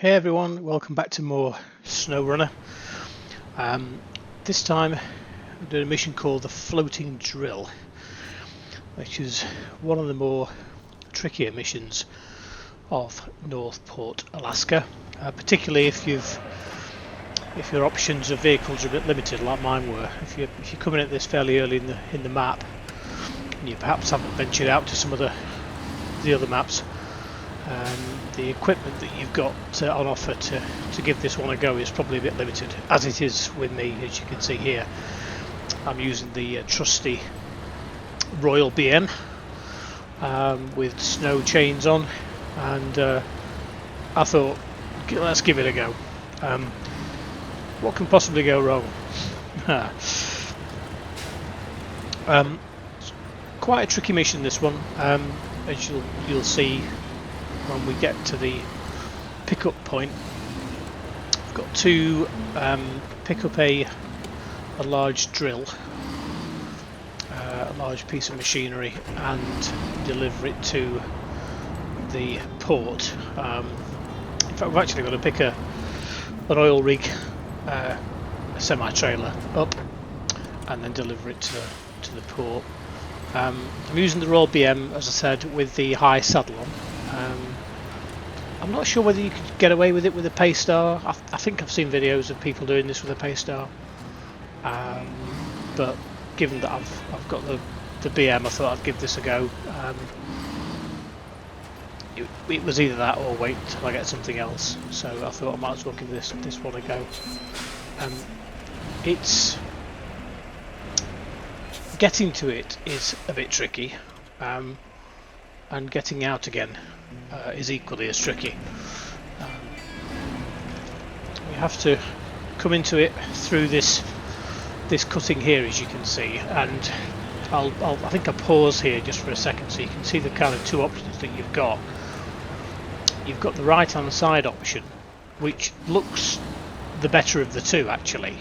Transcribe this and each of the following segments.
Hey everyone, welcome back to more Snowrunner. This time I'm doing a mission called the Floating Drill, which is one of the more trickier missions of Northport, Alaska, particularly if your options of vehicles are a bit limited, like mine were. If you're coming at this fairly early in the map, and you perhaps haven't ventured out to some of the other maps, the equipment that you've got on offer to give this one a go is probably a bit limited, as it is with me. As you can see here, I'm using the trusty Royal BM with snow chains on, and I thought, let's give it a go. What can possibly go wrong? It's quite a tricky mission, this one, as you'll see when we get to the pickup point. I've got to pick up a large drill, a large piece of machinery, and deliver it to the port. In fact, we've actually got to pick an oil rig, a semi-trailer up, and then deliver it to the port. I'm using the Royal BM, as I said, with the high saddle on. I'm not sure whether you could get away with it with a Paystar. I think I've seen videos of people doing this with a Paystar, but given that I've got the BM, I thought I'd give this a go. It was either that or wait till I get something else, so I thought I might as well give this one a go. It's getting to it is a bit tricky, and getting out again is equally as tricky. You have to come into it through this cutting here, as you can see, and I think I'll pause here just for a second so you can see the kind of two options that you've got. You've got the right hand side option, which looks the better of the two actually,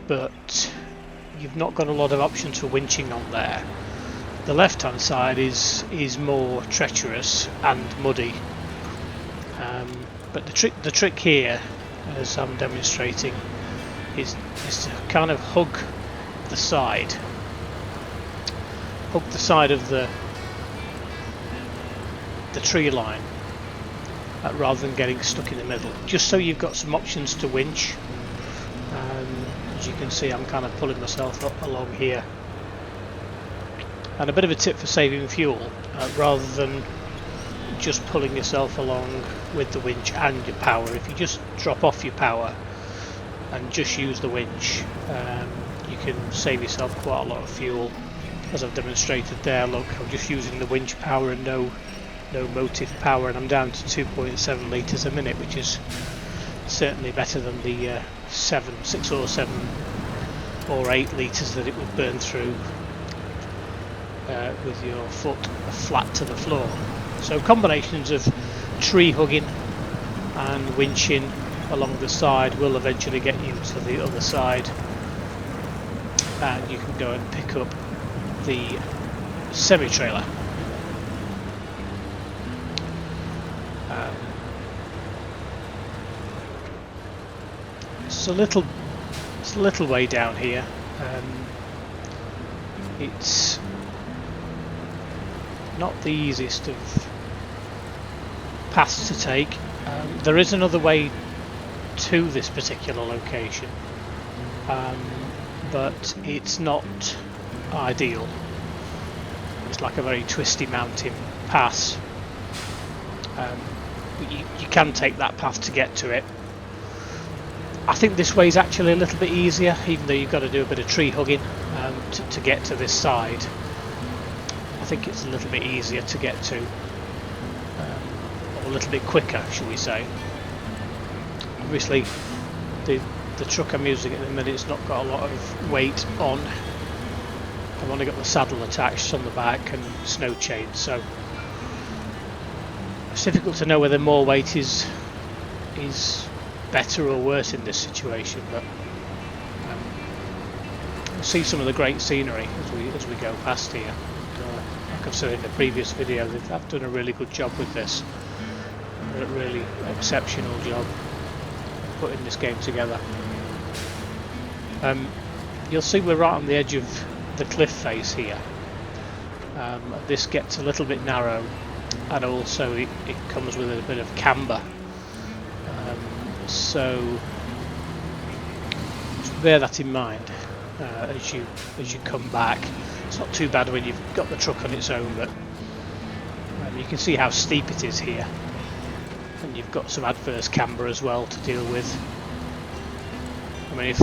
but you've not got a lot of options for winching on there. The left hand side is more treacherous and muddy, but the trick here, as I'm demonstrating, is to kind of hug the side of the tree line, rather than getting stuck in the middle, just so you've got some options to winch. As you can see, I'm kind of pulling myself up along here. And a bit of a tip for saving fuel, rather than just pulling yourself along with the winch and your power, if you just drop off your power and just use the winch, you can save yourself quite a lot of fuel, as I've demonstrated there. Look, I'm just using the winch power and no motive power, and I'm down to 2.7 litres a minute, which is certainly better than the 6 or 7 or 8 litres that it would burn through with your foot flat to the floor. So combinations of tree hugging and winching along the side will eventually get you to the other side, and you can go and pick up the semi-trailer. It's a little way down here. It's not the easiest of paths to take. There is another way to this particular location, but it's not ideal. It's like a very twisty mountain pass, but you can take that path to get to it. I think this way is actually a little bit easier, even though you've got to do a bit of tree hugging to get to this side. I think it's a little bit easier to get to, or a little bit quicker, shall we say. Obviously, the truck I'm using at the minute has not got a lot of weight on. I've only got the saddle attached on the back and snow chains, so it's difficult to know whether more weight is better or worse in this situation. But we'll see some of the great scenery as we go past here. Like I've said in the previous video, I've done a really good job with this. a really exceptional job putting this game together. You'll see we're right on the edge of the cliff face here. This gets a little bit narrow, and also it comes with a bit of camber, so just bear that in mind as you come back. It's not too bad when you've got the truck on its own, but you can see how steep it is here, and you've got some adverse camber as well to deal with. I mean,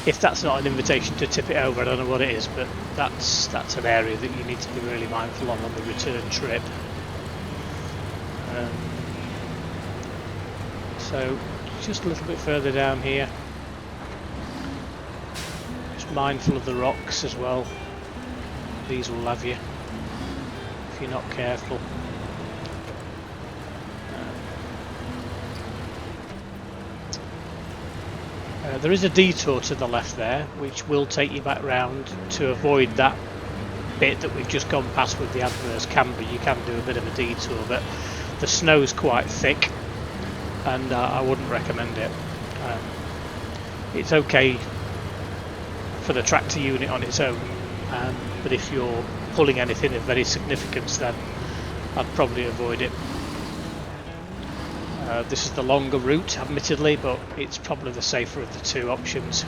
if that's not an invitation to tip it over, I don't know what it is, but that's an area that you need to be really mindful of on the return trip. So just a little bit further down here, just mindful of the rocks as well. These will have you if you're not careful. There is a detour to the left there, which will take you back round to avoid that bit that we've just gone past with the adverse camber. You can do a bit of a detour, but the snow's quite thick, and I wouldn't recommend it. It's okay for the tractor unit on its own, but if you're pulling anything of very significance, then I'd probably avoid it. This is the longer route, admittedly, but it's probably the safer of the two options,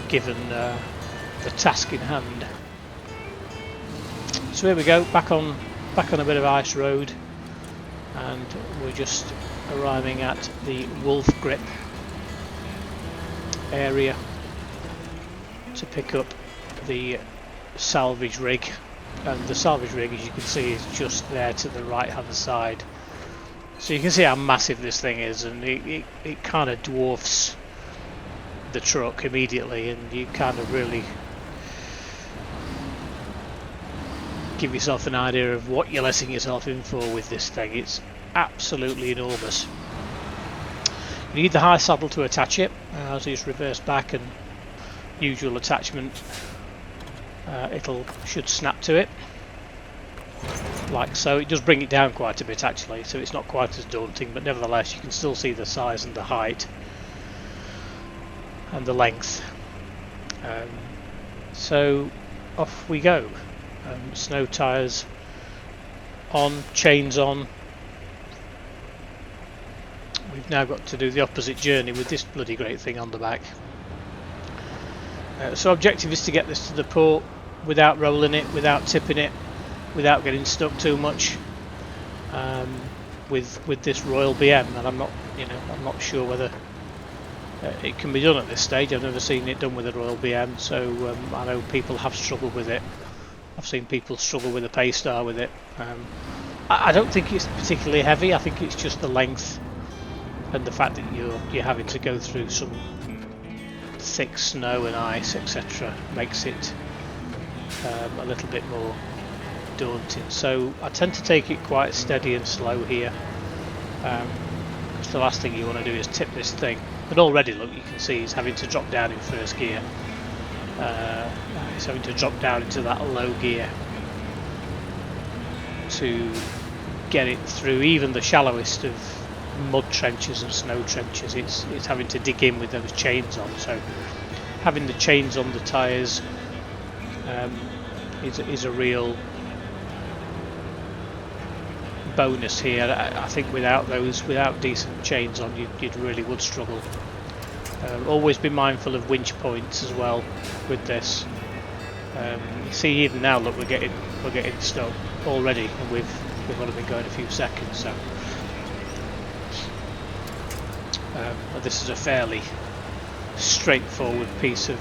given the task in hand. So here we go, back on a bit of ice road, and we're just arriving at the Wolf Grip area to pick up the salvage rig, and the salvage rig, as you can see, is just there to the right hand side. So you can see how massive this thing is, and it kind of dwarfs the truck immediately, and you kind of really give yourself an idea of what you're letting yourself in for with this thing. It's absolutely enormous. You need the high saddle to attach it, so you just reverse back and usual attachment, should snap to it. Like so. It does bring it down quite a bit actually, so it's not quite as daunting, but nevertheless you can still see the size and the height and the length. So off we go. Snow tyres on, chains on. We've now got to do the opposite journey with this bloody great thing on the back. So objective is to get this to the port without rolling it, without tipping it, without getting stuck too much with this Royal BM, and I'm not sure whether it can be done at this stage. I've never seen it done with a Royal BM, so I know people have struggled with it. I've seen people struggle with a Paystar with it. I don't think it's particularly heavy. I think it's just the length and the fact that you're having to go through some thick snow and ice, etc., makes it a little bit more daunting. So I tend to take it quite steady and slow here, because the last thing you want to do is tip this thing. But already, look, you can see he's having to drop down in first gear. He's having to drop down into that low gear to get it through even the shallowest of mud trenches and snow trenches. It's having to dig in with those chains on. So having the chains on the tyres is a real bonus here. I think without decent chains on, you really would struggle. Always be mindful of winch points as well with this. You see even now, look, we're getting stuck already, and we've only been going a few seconds. So this is a fairly straightforward piece of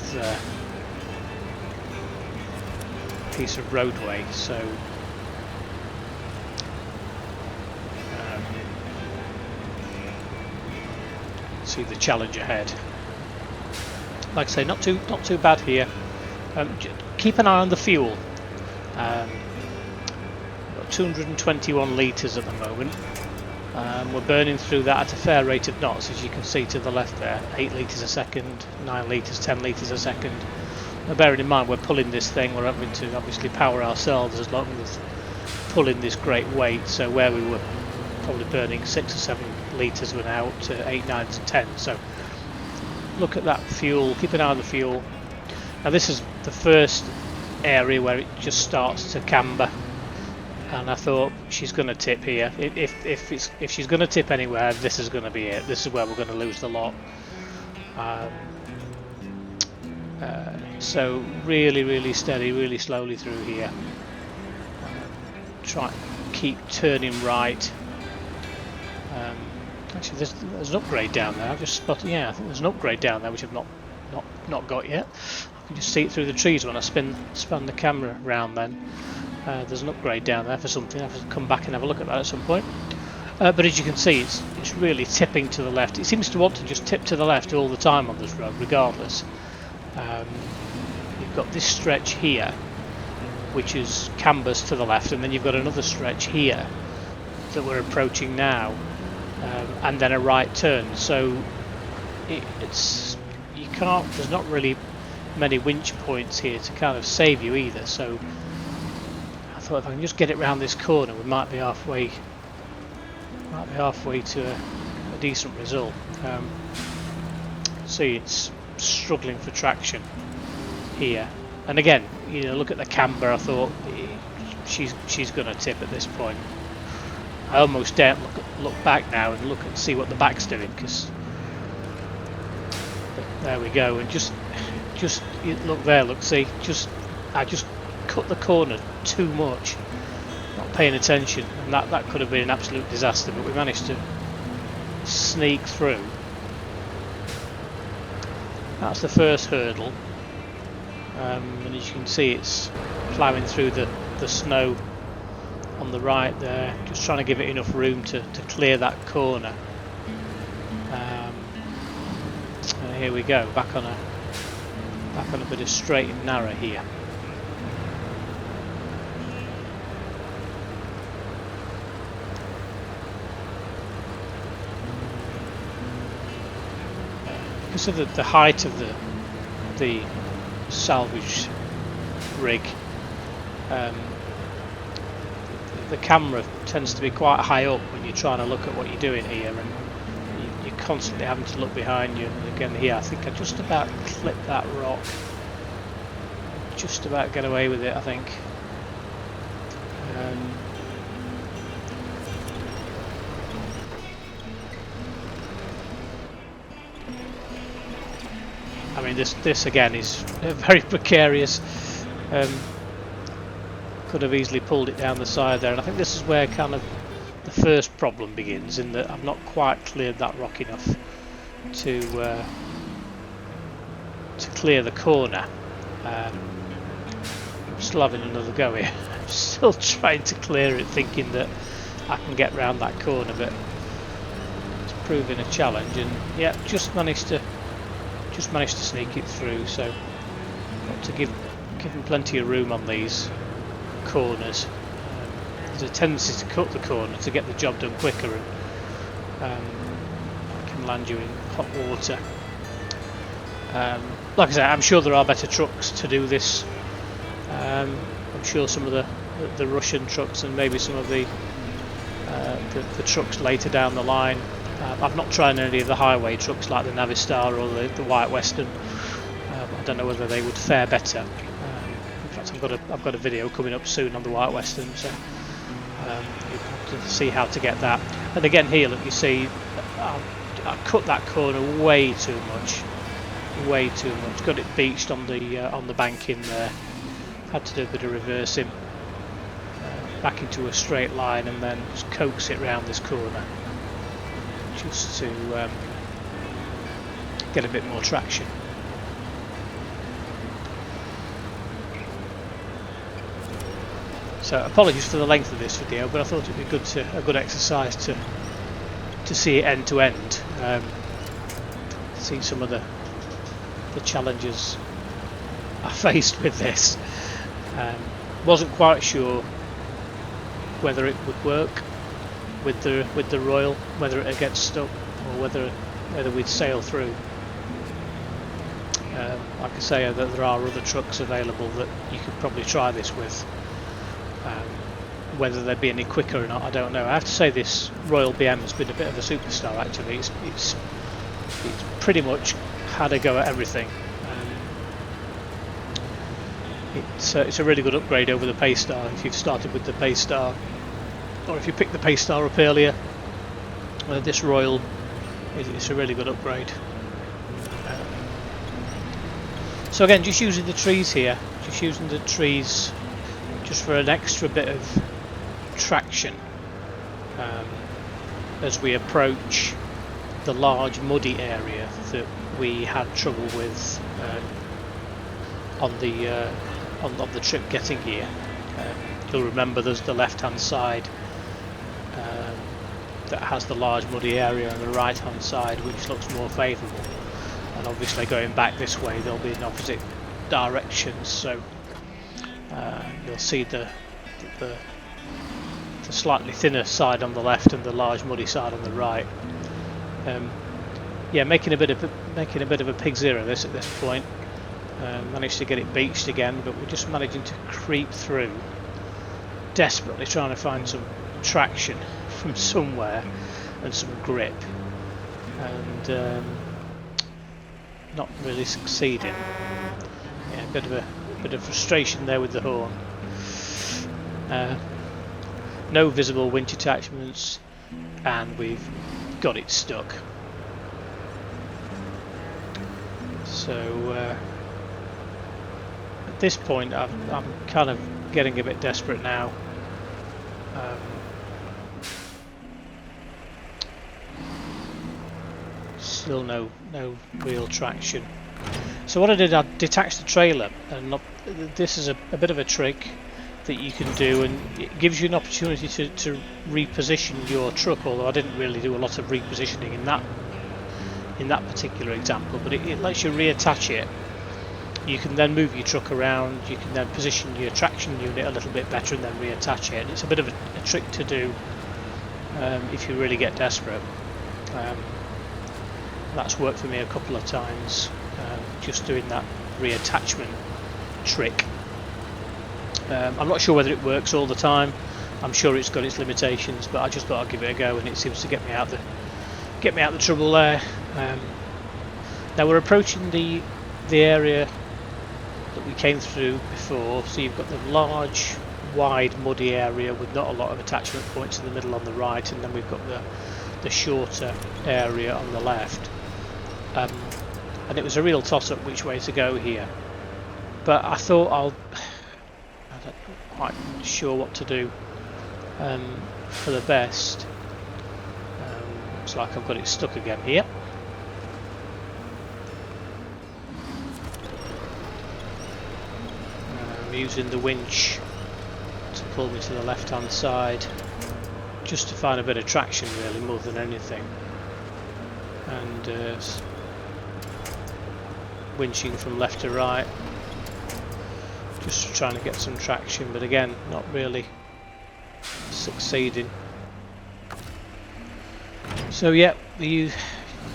roadway. So see the challenge ahead. Like I say, not too bad here. Keep an eye on the fuel. Got 221 litres at the moment. We're burning through that at a fair rate of knots, as you can see to the left there. 8 litres a second, 9 litres, 10 litres a second. Now, bearing in mind we're pulling this thing, we're having to obviously power ourselves as long as pulling this great weight. So where we were probably burning 6 or 7 litres without 8, 9 to 10. So look at that fuel, keep an eye on the fuel. Now this is the first area where it just starts to camber, and I thought she's going to tip here. If she's going to tip anywhere, this is going to be it. This is where we're going to lose the lot. So really steady, really slowly through here. Try keep turning right. Actually, there's an upgrade down there. I've just spotted. Yeah, I think there's an upgrade down there which I've not got yet. I can just see it through the trees when I span the camera around. Then there's an upgrade down there for something. I have to come back and have a look at that at some point. But as you can see, it's really tipping to the left. It seems to want to just tip to the left all the time on this road, regardless. You've got this stretch here, which is cambers to the left, and then you've got another stretch here that we're approaching now, and then a right turn. So there's not really many winch points here to kind of save you either. So I thought if I can just get it round this corner, we might be halfway to a decent result. See, it's struggling for traction here, and again, you know, look at the camber. I thought she's going to tip at this point. I almost dare look back now and look and see what the back's doing, because there we go. And just look there, look, see, I just cut the corner too much, not paying attention, and that could have been an absolute disaster, but we managed to sneak through. That's the first hurdle, and as you can see, it's ploughing through the snow on the right there, just trying to give it enough room to clear that corner. And here we go, back on a bit of straight and narrow here. Because of the height of the salvage rig, the camera tends to be quite high up when you're trying to look at what you're doing here, and you're constantly having to look behind you. And again here, I think I just about clipped that rock, just about get away with it, I think. I mean, this again is very precarious. Could have easily pulled it down the side there, and I think this is where kind of the first problem begins, in that I've not quite cleared that rock enough to clear the corner. I'm still having another go here. I'm still trying to clear it, thinking that I can get round that corner, but it's proving a challenge. And yeah, just managed to sneak it through. So got to give him plenty of room on these corners. There's a tendency to cut the corner to get the job done quicker, and can land you in hot water. Like I say, I'm sure there are better trucks to do this. I'm sure some of the Russian trucks, and maybe some of the trucks later down the line. I've not tried any of the highway trucks like the Navistar or the White Western. I don't know whether they would fare better. In fact, I've got a video coming up soon on the White Western, so you'll have to see how to get that. And again here, look, you see, I cut that corner way too much. Got it beached on the bank in there. Had to do a bit of reversing back into a straight line, and then just coax it round this corner, just to get a bit more traction. So apologies for the length of this video, but I thought it'd be a good exercise to see it end to end. See some of the challenges I faced with this. Wasn't quite sure whether it would work with the Royal, whether it gets stuck, or whether we'd sail through. Like I say, that there are other trucks available that you could probably try this with. Whether they'd be any quicker or not, I don't know. I have to say this Royal BM has been a bit of a superstar actually. It's pretty much had a go at everything. It's a really good upgrade over the Paystar if you've started with the Paystar, or if you picked the Paystar up earlier. This Royal, it's a really good upgrade. So again, just using the trees here, just for an extra bit of traction as we approach the large muddy area that we had trouble with on the trip getting here. You'll remember there's the left hand side that has the large muddy area, and the right hand side which looks more favourable, and obviously going back this way they'll be in opposite directions, so you'll see the slightly thinner side on the left and the large muddy side on the right. Yeah, making a bit of a pig's ear of this at this point. Managed to get it beached again, but we're just managing to creep through, desperately trying to find some traction from somewhere and some grip, and not really succeeding. Yeah, a bit of frustration there with the horn. No visible winch attachments, and we've got it stuck. So at this point I'm kind of getting a bit desperate now. Still no real traction. So what I did, I detached the trailer, and this is a bit of a trick that you can do, and it gives you an opportunity to reposition your truck, although I didn't really do a lot of repositioning in that particular example, but it lets you reattach it. You can then move your truck around, you can then position your traction unit a little bit better and then reattach it, and it's a bit of a trick to do if you really get desperate. That's worked for me a couple of times, just doing that reattachment trick. I'm not sure whether it works all the time. I'm sure it's got its limitations, but I just thought I'd give it a go, and it seems to get me out the trouble there. Now we're approaching the area that we came through before, so you've got the large wide muddy area with not a lot of attachment points in the middle on the right, and then we've got the shorter area on the left. And it was a real toss-up which way to go here, but I thought I'm not quite sure what to do for the best. Looks like I've got it stuck again here. I'm using the winch to pull me to the left hand side, just to find a bit of traction really, more than anything, and winching from left to right, just trying to get some traction, but again not really succeeding. So yeah, we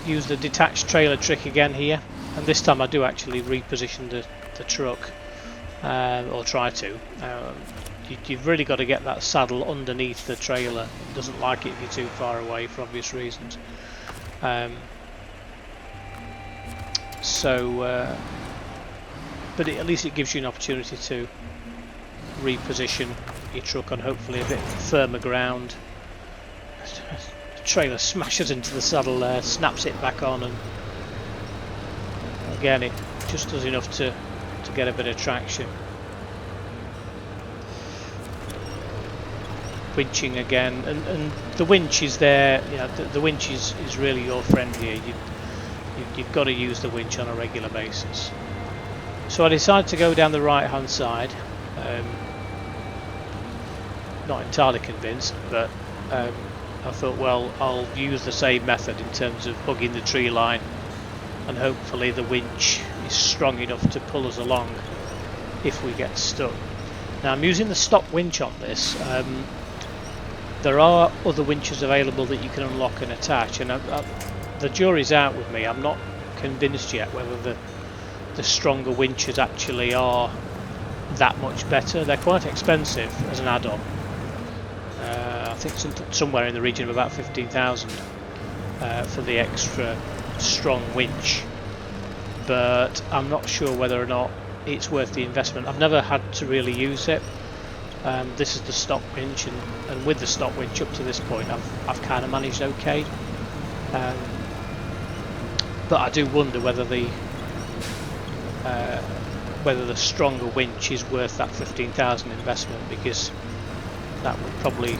use the detached trailer trick again here, and this time I do actually reposition the truck, or try to. You've really got to get that saddle underneath the trailer. It doesn't like it if you're too far away for obvious reasons. But at least it gives you an opportunity to reposition your truck on hopefully a bit firmer ground. The trailer smashes into the saddle there, snaps it back on, and again it just does enough to get a bit of traction. Winching again, and the winch is there. You know, the winch is really your friend here. You've got to use the winch on a regular basis. So I decided to go down the right hand side. Not entirely convinced, but I thought, well, I'll use the same method in terms of hugging the tree line, and hopefully the winch is strong enough to pull us along if we get stuck. Now I'm using the stock winch on this. There are other winches available that you can unlock and attach, and the jury's out with me. I'm not convinced yet whether the stronger winches actually are that much better. They're quite expensive as an add-on, I think somewhere in the region of about 15,000 for the extra strong winch, but I'm not sure whether or not it's worth the investment. I've never had to really use it. This is the stock winch, and with the stock winch up to this point I've kind of managed okay, but I do wonder whether the stronger winch is worth that 15,000 investment, because that would probably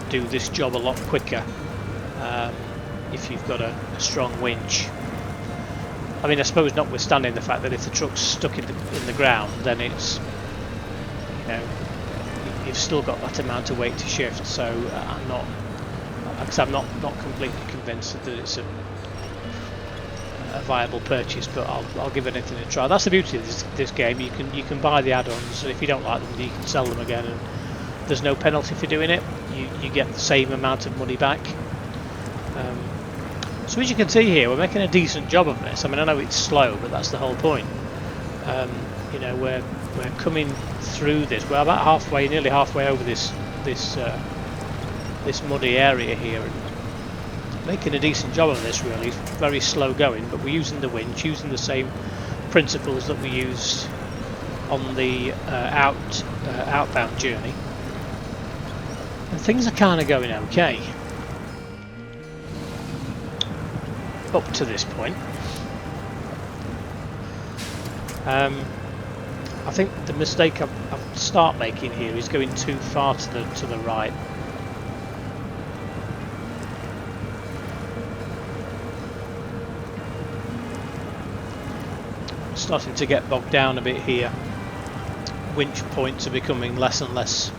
do this job a lot quicker if you've got a strong winch. I mean, I suppose notwithstanding the fact that if the truck's stuck in the ground, then it's, you know, you've still got that amount of weight to shift. So I'm not completely convinced that it's a viable purchase, but I'll give anything a try. That's the beauty of this game. You can buy the add-ons, and if you don't like them, you can sell them again, and there's no penalty for doing it. You get the same amount of money back. So as you can see here, we're making a decent job of this. I mean, I know it's slow, but that's the whole point. You know, we're coming through this. We're about halfway, nearly halfway over this muddy area here, and making a decent job of this. Really, very slow going, but we're using the winch, using the same principles that we used on the outbound journey, and things are kind of going okay up to this point. I think the mistake I start making here is going too far to the right. Starting to get bogged down a bit here. Winch points are becoming less and less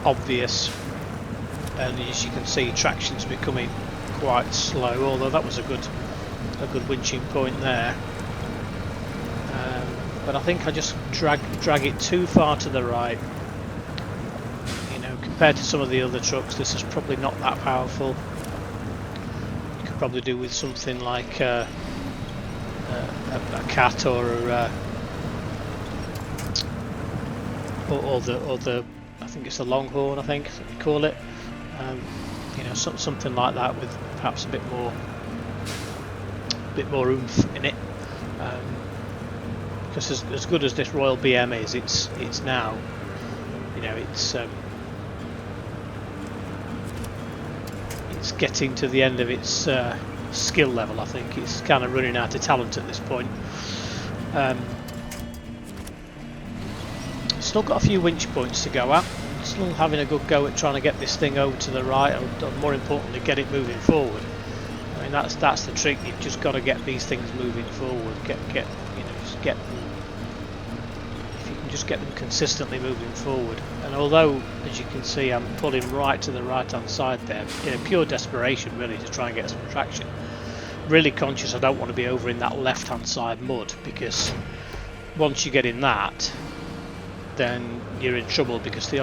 obvious, and as you can see, traction's becoming quite slow, although that was a good winching point there. But I think I just drag it too far to the right. You know, compared to some of the other trucks, this is probably not that powerful. You could probably do with something like a Cat or the I think it's the Longhorn, I think we call it. You know, something like that with perhaps a bit more oomph in it. Because as good as this Royal BM is, it's now, you know, it's getting to the end of its skill level. I think it's kind of running out of talent at this point. Still got a few winch points to go at. Still having a good go at trying to get this thing over to the right, or more importantly, get it moving forward. I mean, that's the trick. You've just got to get these things moving forward. Get you know, just get them. If you can just get them consistently moving forward. And although, as you can see, I'm pulling right to the right-hand side there in pure desperation, really, to try and get some traction. Really conscious I don't want to be over in that left-hand side mud, because once you get in that, then you're in trouble, because the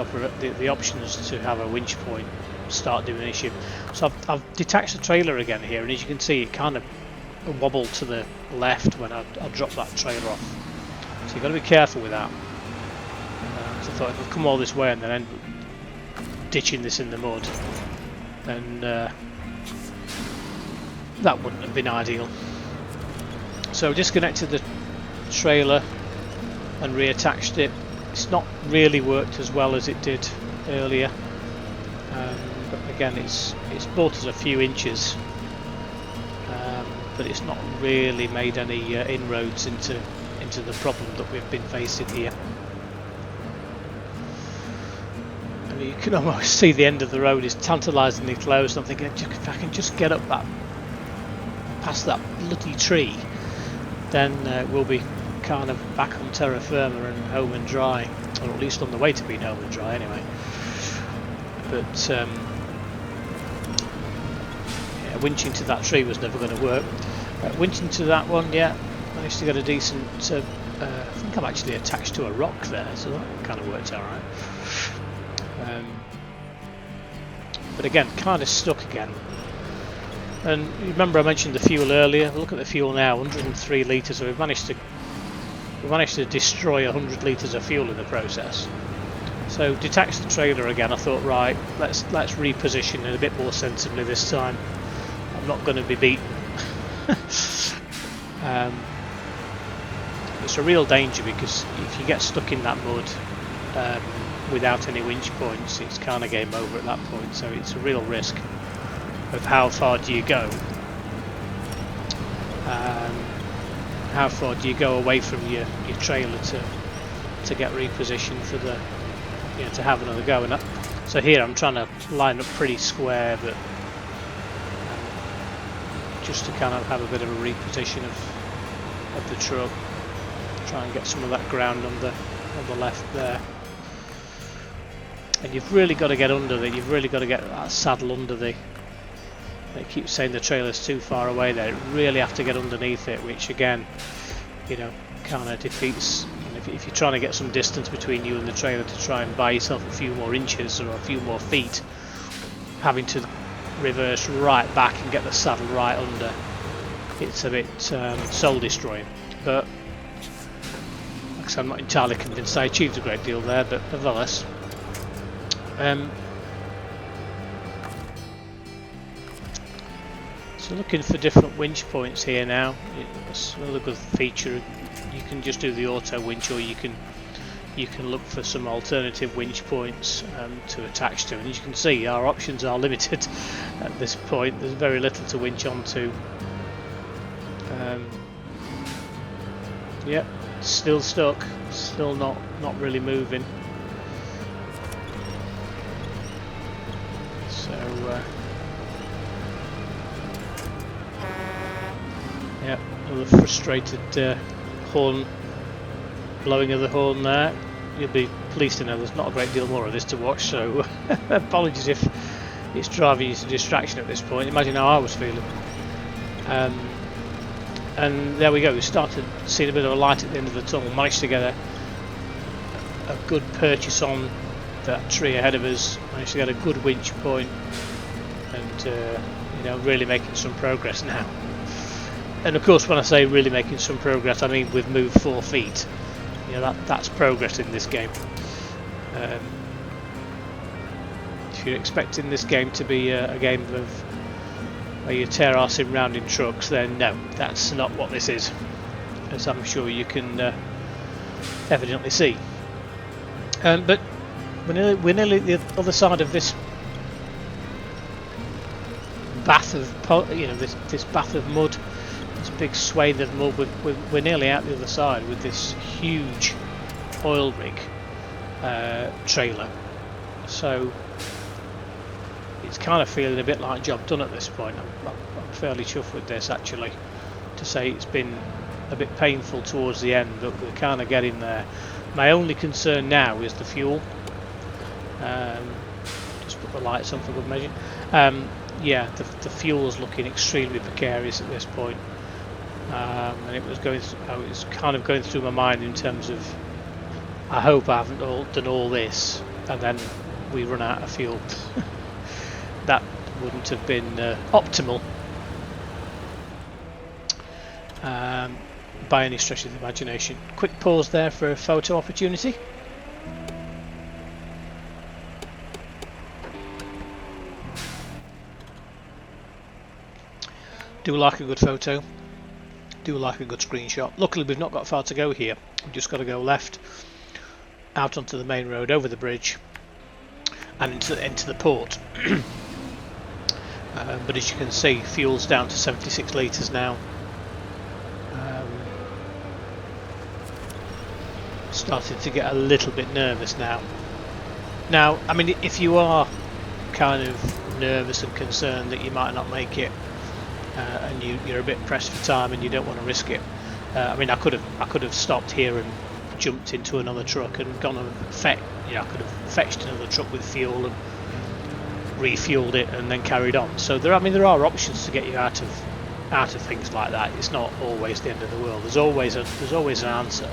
options to have a winch point start diminishing. So I've detached the trailer again here, and as you can see, it kind of wobbled to the left when I dropped that trailer off. So you've got to be careful with that. So I thought if I've come all this way and then end up ditching this in the mud, then that wouldn't have been ideal. So disconnected the trailer and reattached it. It's not really worked as well as it did earlier, but again, it's bought us a few inches, but it's not really made any inroads into the problem that we've been facing here. I mean, you can almost see the end of the road is tantalisingly close. I'm thinking, if I can just get up past that bloody tree, then we'll be kind of back on terra firma and home and dry, or at least on the way to being home and dry anyway. But yeah, winching to that tree was never going to work. Winching to that one, yeah, managed to get a decent I think I'm actually attached to a rock there, so that kind of worked out right. But again, kind of stuck again. And remember I mentioned the fuel earlier. Look at the fuel now, 103 litres, so we've managed to destroy 100 litres of fuel in the process. So detach the trailer again. I thought, right, let's reposition it a bit more sensibly this time. I'm not going to be beaten. It's a real danger because if you get stuck in that mud without any winch points, it's kind of game over at that point. So it's a real risk of how far do you go. How far do you go away from your trailer to get repositioned for the to have another go? And so here I'm trying to line up pretty square, but just to kind of have a bit of a reposition of the truck, try and get some of that ground on the left there. And you've really got to get under it. You've really got to get that saddle under the. They keep saying the trailer's too far away there. You really have to get underneath it, which again, kind of defeats. If you're trying to get some distance between you and the trailer to try and buy yourself a few more inches or a few more feet, having to reverse right back and get the saddle right under, it's a bit soul destroying. But like I said, I'm not entirely convinced I achieved a great deal there, but nevertheless. So looking for different winch points here now. It's another good feature. You can just do the auto winch, or you can look for some alternative winch points to attach to. And as you can see, our options are limited at this point. There's very little to winch onto. Yep, still stuck. Still not really moving. So. Yeah, another frustrated horn, blowing of the horn there. You'll be pleased to know there's not a great deal more of this to watch, so apologies if it's driving you to distraction at this point. Imagine how I was feeling. And there we go, we started seeing a bit of a light at the end of the tunnel, managed to get a good purchase on that tree ahead of us, managed to get a good winch point, and really making some progress now. And of course, when I say really making some progress, I mean we've moved 4 feet. That's progress in this game. If you're expecting this game to be a game of where you tear arsing round in trucks, then no, that's not what this is, as I'm sure you can evidently see. But we're nearly at the other side of this bath of this bath of mud. Big swathe of mud. We're nearly out the other side with this huge oil rig trailer, so it's kind of feeling a bit like job done at this point. I'm fairly chuffed with this, actually, to say it's been a bit painful towards the end, but we're kind of getting there. My only concern now is the fuel. Just put the lights on for good measure. Yeah, the fuel's looking extremely precarious at this point. And it was kind of going through my mind in terms of, I hope I haven't done all this and then we run out of fuel. That wouldn't have been optimal by any stretch of the imagination. Quick pause there for a photo opportunity. Do like a good photo. Do like a good screenshot. Luckily we've not got far to go here. We've just got to go left out onto the main road, over the bridge and into the port. But as you can see, fuel's down to 76 litres now. Starting to get a little bit nervous now. Now, I mean, if you are kind of nervous and concerned that you might not make it, and you're a bit pressed for time and you don't want to risk it. I mean, I could have stopped here and jumped into another truck and gone and I could have fetched another truck with fuel and refueled it and then carried on. So there are options to get you out of things like that. It's not always the end of the world. There's always an answer.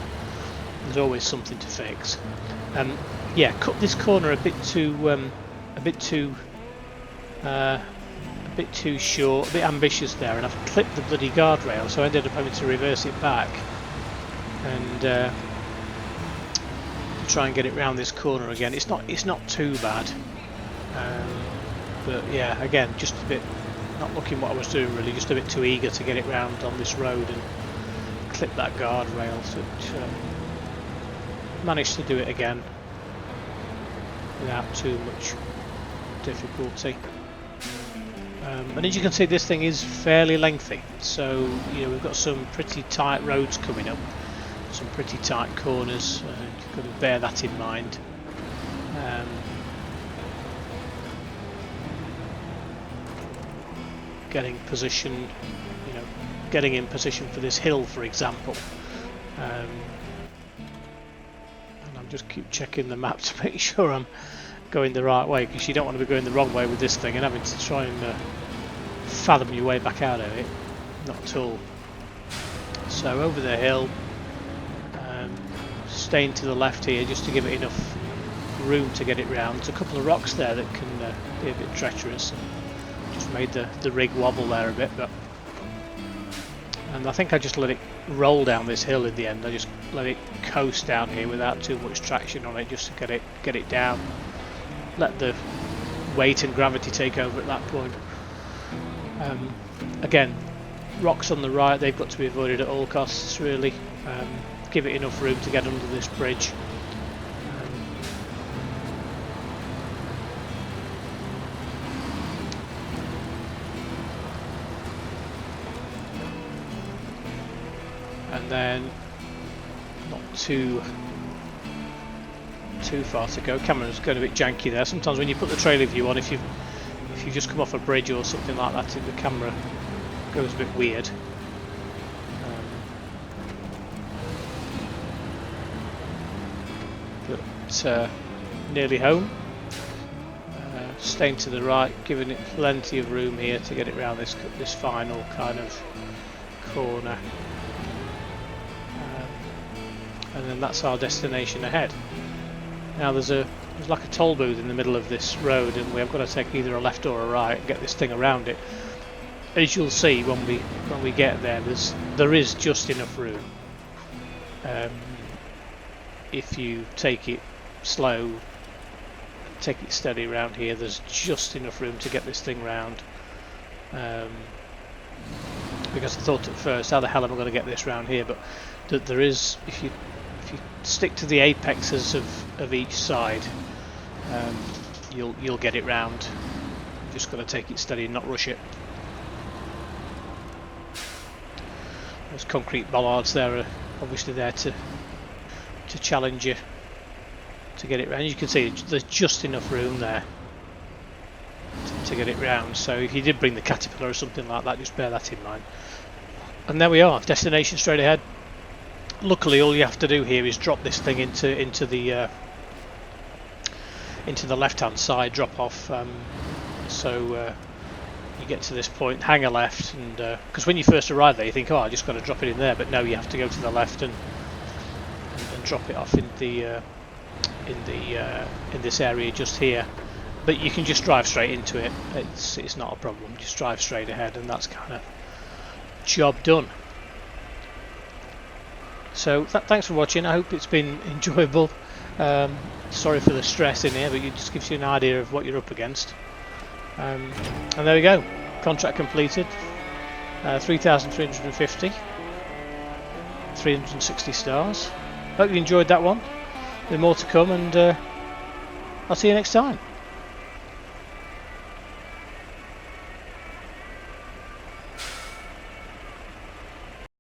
There's always something to fix. Yeah, cut this corner a bit too short, a bit ambitious there, and I've clipped the bloody guardrail, so I ended up having to reverse it back and try and get it round this corner again. It's not too bad, but yeah, again, just a bit not looking what I was doing really, just a bit too eager to get it round on this road and clip that guardrail. So managed to do it again without too much difficulty. And as you can see, this thing is fairly lengthy, so you know, we've got some pretty tight roads coming up, some pretty tight corners, you've got to bear that in mind. Getting position, you know, getting in position for this hill, for example. And I'm just keep checking the map to make sure I'm going the right way, because you don't want to be going the wrong way with this thing and having to try and fathom your way back out of it. Not at all. So over the hill, staying to the left here just to give it enough room to get it round. There's a couple of rocks there that can be a bit treacherous. Just made the rig wobble there a bit, and I think I just let it roll down this hill in the end. I just let it coast down here without too much traction on it, just to get it down. Let the weight and gravity take over at that point. Again, rocks on the right, they've got to be avoided at all costs really. Give it enough room to get under this bridge. And then not too far to go. Camera's going a bit janky there. Sometimes when you put the trailer view on, if you just come off a bridge or something like that, the camera goes a bit weird. But nearly home. Staying to the right, giving it plenty of room here to get it round this final kind of corner. And then that's our destination ahead. Now there's like a toll booth in the middle of this road, and we've got to take either a left or a right and get this thing around it. As you'll see when we get there, there is just enough room. If you take it slow, take it steady around here, there's just enough room to get this thing round. Because I thought at first, how the hell am I going to get this round here? But there is, if you stick to the apexes of each side, you'll get it round. You've just got to take it steady and not rush it. Those concrete bollards there are obviously there to challenge you to get it round. You can see there's just enough room there to get it round. So if you did bring the Caterpillar or something like that, just bear that in mind. And there we are, destination straight ahead. Luckily, all you have to do here is drop this thing into the left-hand side, drop off. So you get to this point, hang a left, and because when you first arrive there, you think, oh, I just got to drop it in there, but no, you have to go to the left and drop it off in this area just here. But you can just drive straight into it. It's not a problem. Just drive straight ahead, and that's kind of job done. So thanks for watching. I hope it's been enjoyable. Sorry for the stress in here, but it just gives you an idea of what you're up against. And there we go. Contract completed. 3,350. 360 stars. Hope you enjoyed that one. There's more to come, and I'll see you next time.